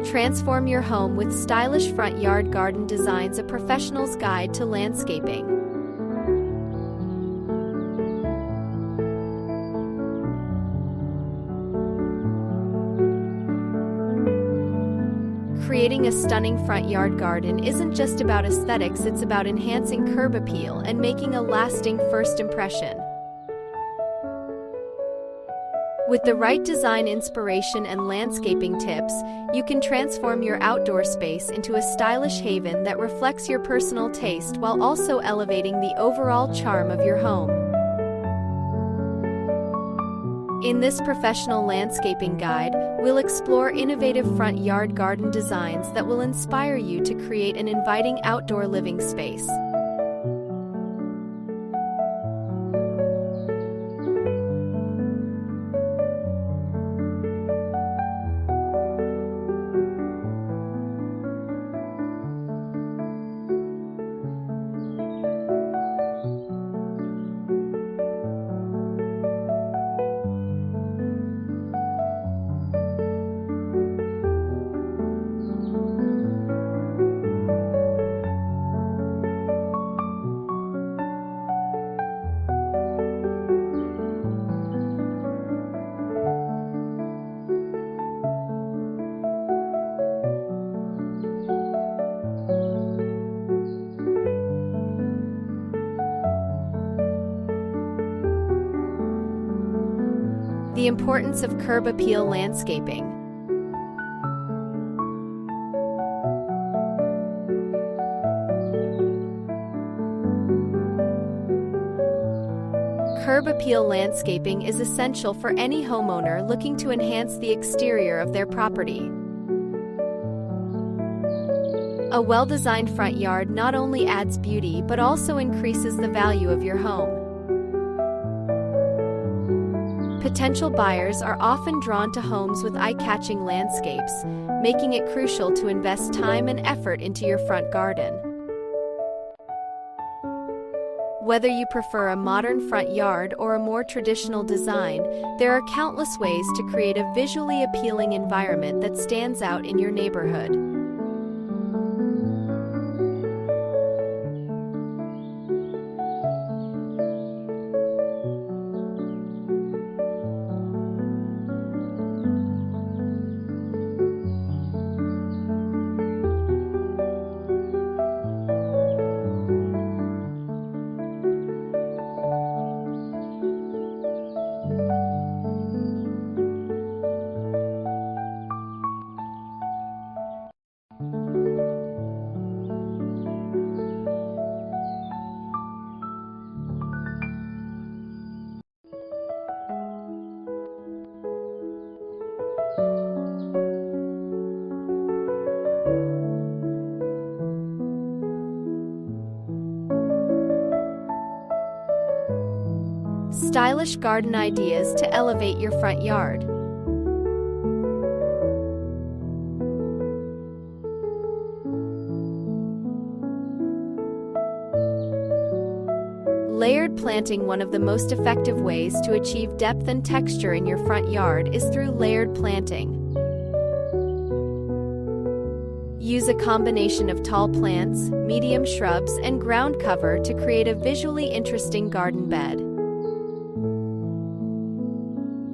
Transform your home with stylish front yard garden designs, a professional's guide to landscaping. Creating a stunning front yard garden isn't just about aesthetics, it's about enhancing curb appeal and making a lasting first impression. With the right design inspiration and landscaping tips, you can transform your outdoor space into a stylish haven that reflects your personal taste while also elevating the overall charm of your home. In this professional landscaping guide, we'll explore innovative front yard garden designs that will inspire you to create an inviting outdoor living space. The importance of curb appeal landscaping. Curb appeal landscaping is essential for any homeowner looking to enhance the exterior of their property. A well-designed front yard not only adds beauty but also increases the value of your home. Potential buyers are often drawn to homes with eye-catching landscapes, making it crucial to invest time and effort into your front garden. Whether you prefer a modern front yard or a more traditional design, there are countless ways to create a visually appealing environment that stands out in your neighborhood. Stylish garden ideas to elevate your front yard. Layered planting. One of the most effective ways to achieve depth and texture in your front yard is through layered planting. Use a combination of tall plants, medium shrubs, and ground cover to create a visually interesting garden bed.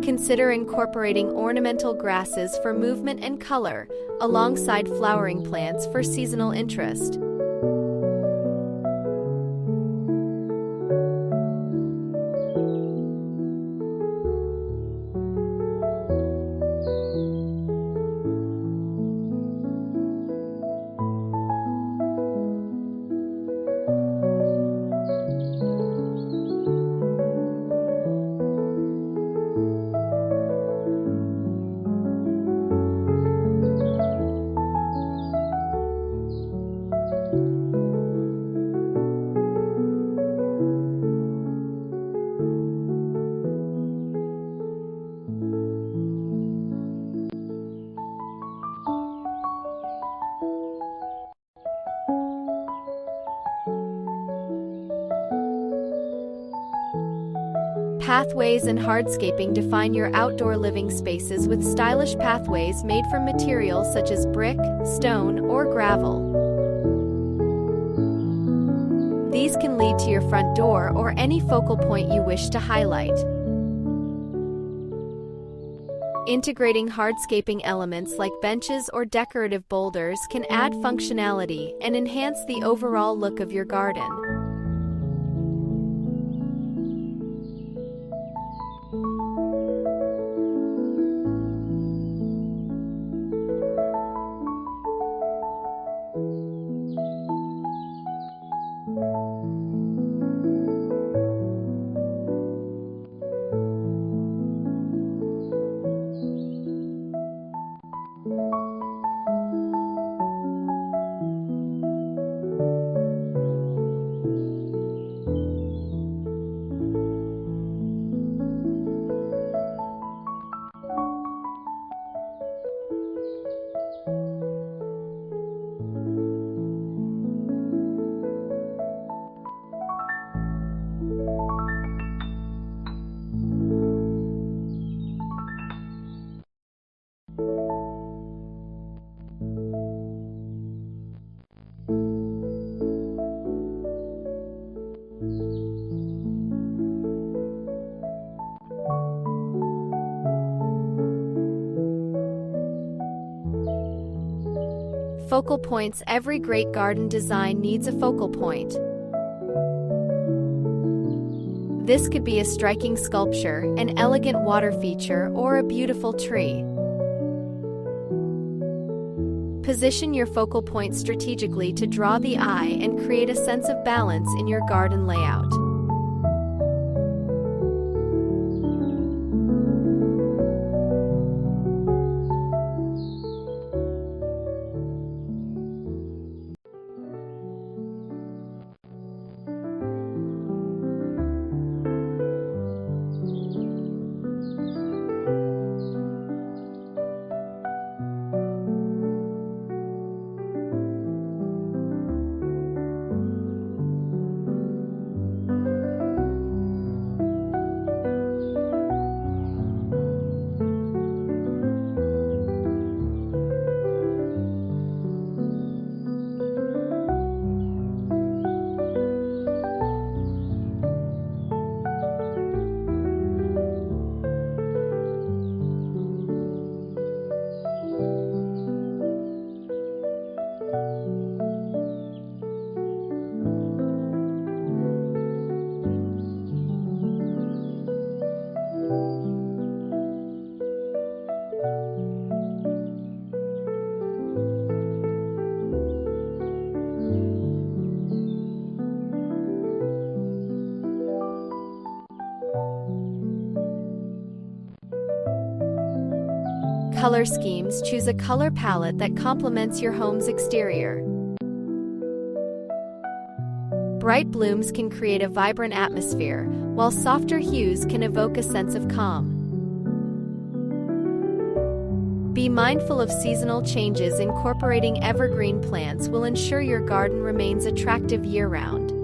Consider incorporating ornamental grasses for movement and color, alongside flowering plants for seasonal interest. Pathways and hardscaping define your outdoor living spaces with stylish pathways made from materials such as brick, stone, or gravel. These can lead to your front door or any focal point you wish to highlight. Integrating hardscaping elements like benches or decorative boulders can add functionality and enhance the overall look of your garden. Focal points. Every great garden design needs a focal point. This could be a striking sculpture, an elegant water feature, or a beautiful tree. Position your focal point strategically to draw the eye and create a sense of balance in your garden layout. Color schemes. Choose a color palette that complements your home's exterior. Bright blooms can create a vibrant atmosphere, while softer hues can evoke a sense of calm. Be mindful of seasonal changes. Incorporating evergreen plants will ensure your garden remains attractive year-round.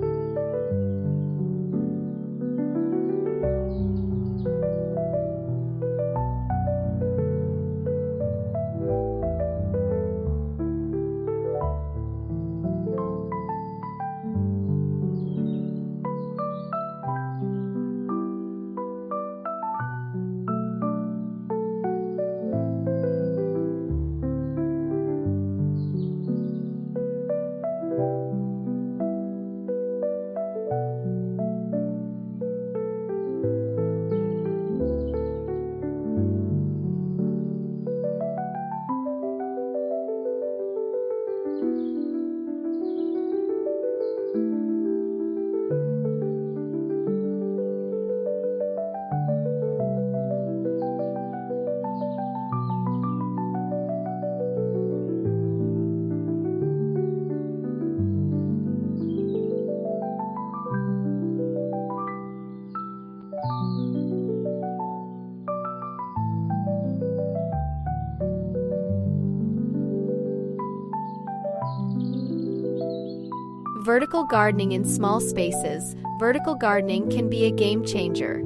Vertical gardening in small spaces. Vertical gardening can be a game changer.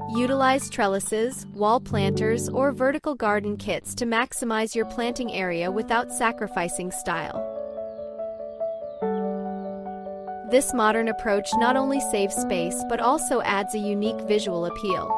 Utilize trellises, wall planters, or vertical garden kits to maximize your planting area without sacrificing style. This modern approach not only saves space but also adds a unique visual appeal.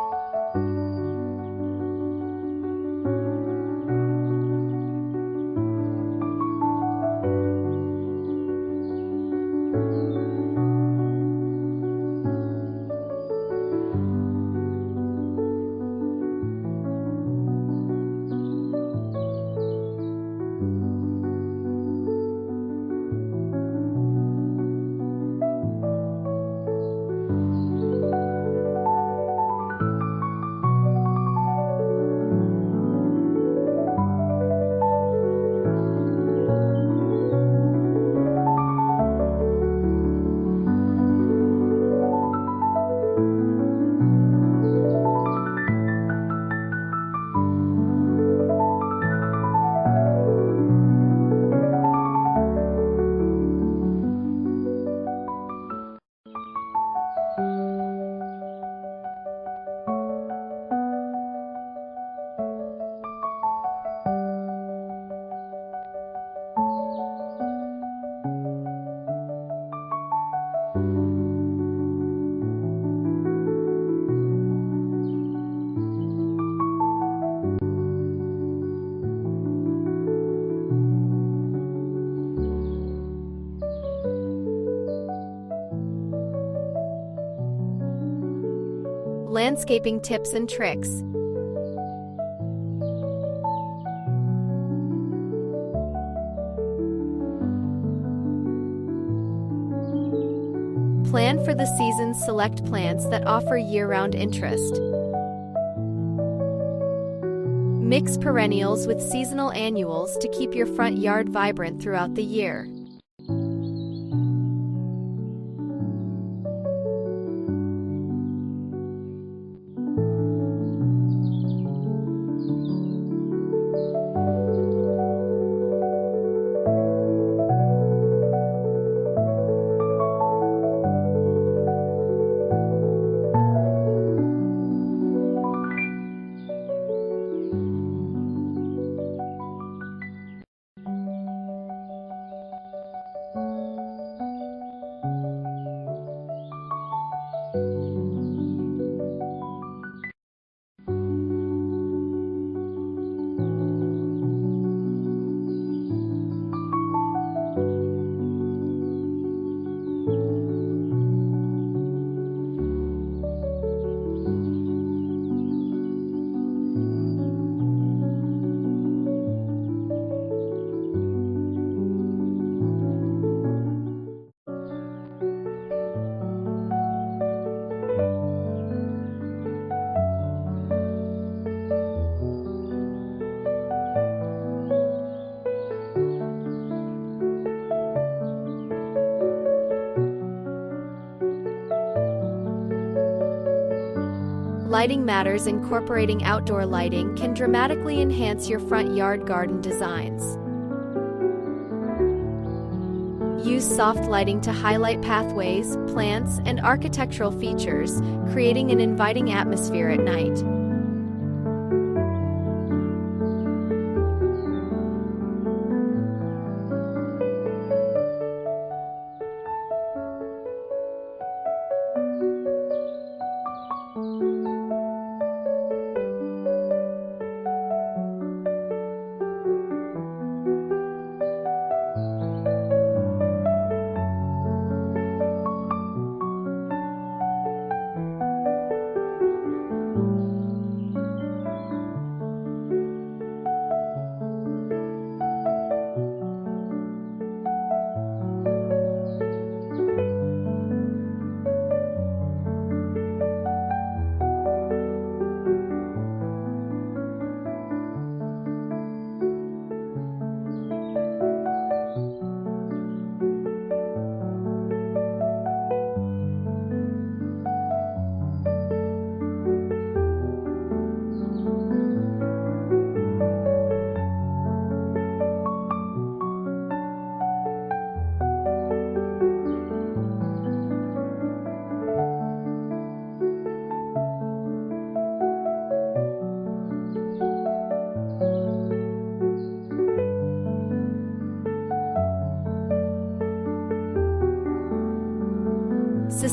Landscaping tips and tricks. Plan for the season. Select plants that offer year-round interest. Mix perennials with seasonal annuals to keep your front yard vibrant throughout the year. Lighting matters. Incorporating outdoor lighting can dramatically enhance your front yard garden designs. Use soft lighting to highlight pathways, plants, and architectural features, creating an inviting atmosphere at night.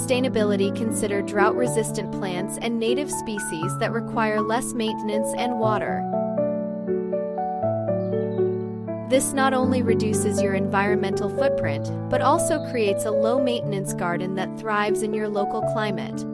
sustainability, consider drought-resistant plants and native species that require less maintenance and water. This not only reduces your environmental footprint, but also creates a low-maintenance garden that thrives in your local climate.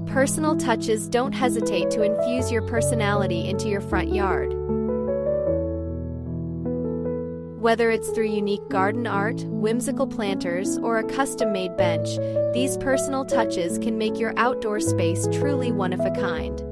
Personal touches. Don't hesitate to infuse your personality into your front yard. Whether it's through unique garden art, whimsical planters, or a custom-made bench, these personal touches can make your outdoor space truly one of a kind.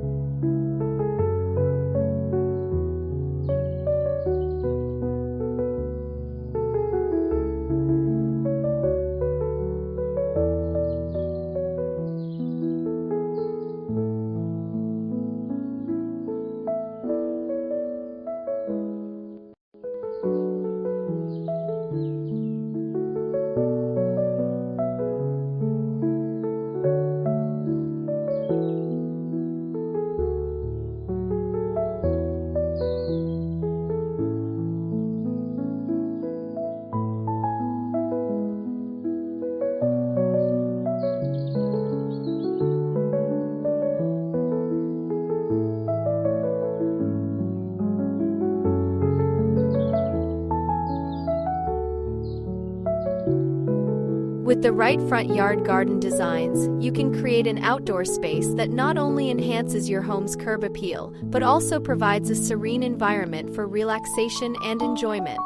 With the right front yard garden designs, you can create an outdoor space that not only enhances your home's curb appeal, but also provides a serene environment for relaxation and enjoyment.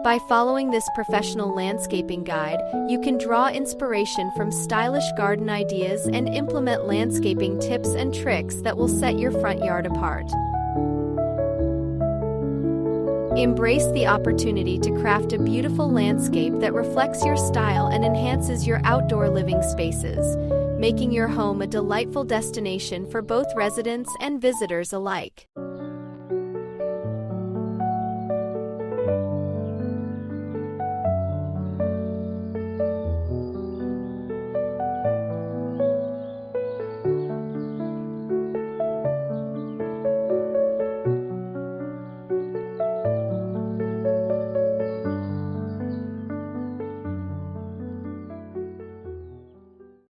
By following this professional landscaping guide, you can draw inspiration from stylish garden ideas and implement landscaping tips and tricks that will set your front yard apart. Embrace the opportunity to craft a beautiful landscape that reflects your style and enhances your outdoor living spaces, making your home a delightful destination for both residents and visitors alike.